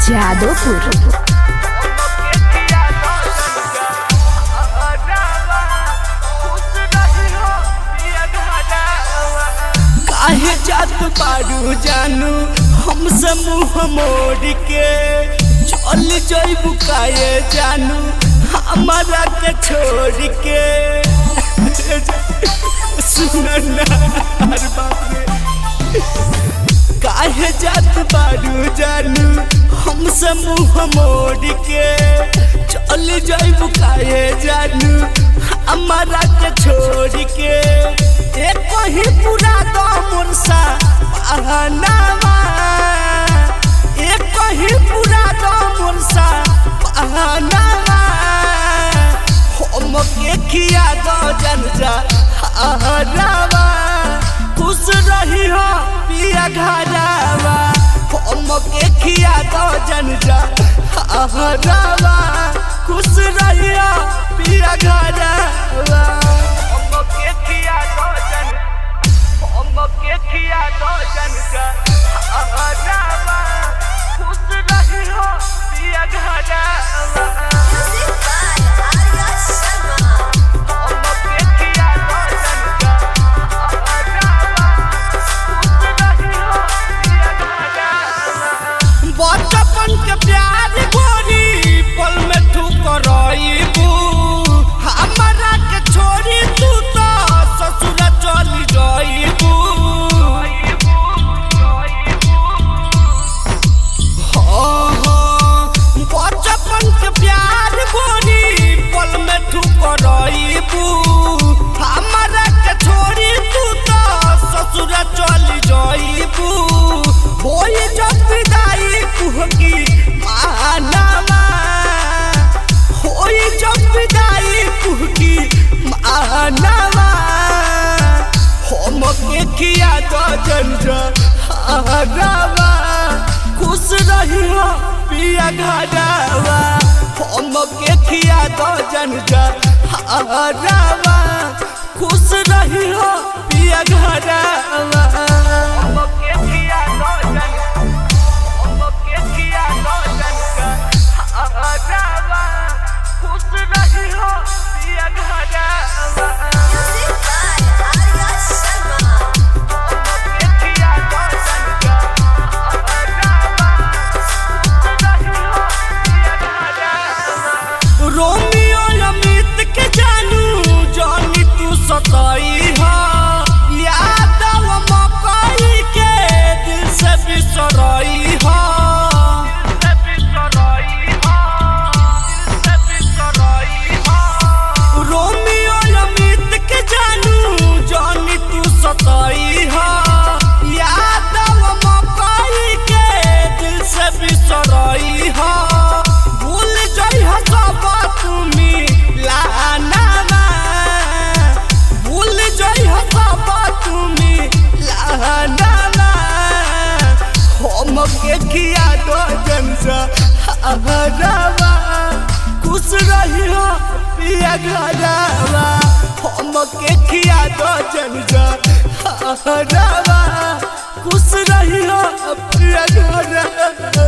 जादोपुर। काहे जात बारू जानू हमसे मुँह मोड़ के चल जइबू काहे जानू हमारा के छोड़ के। सुनना हर बात में काहे जात बारू जानू हमसे मुँह मोड़ के चल जइबू काहे जानू हमारा के छोड़ के। एक ही पूरा मुरसा पहनावा एक ही पूरा मुरसा पहनावा हम के खिया दो जनजा हरावा खुश रही हो पिया घरावा हम के खिया दो जनजा हरावा खुश रही हो पिया घरावा किया तो जनका हरावा खुश रही हो पिया घरावा। बचपन के प्यार गोरी पल में तू करइबू हमारा के छोड़ी तू तो ससुर चली जाइबू। बचपन के प्यार गोरी पल में तू करइबू हमारा के छोड़ी तू तो ससुर चली जाइबू। होई जब विदाई कुहकी मानावा होई जब विदाई कुहकी मानावा हम के किया तो जनजा हरावा खुश रही हो पिया घरावा हम के किया तो जनजा हरावा खुश रही हो पिया घरावा। रोमियो अमित के जानू जानी तू सताई हा याद मकई के दिल से बिसराई हा। रोमियो अमित के जानू जानी तू सताई हा याद मकई के दिल से बिसराई हा। भूल जाई हा तुम्ही लानावा भूल जाई हो तुम्ही लानावा हम के किया दो जनजा हरावा खुश रही हो पिया घरावा हम के किया दो जनजा हरावा खुश रही हो पिया घरावा।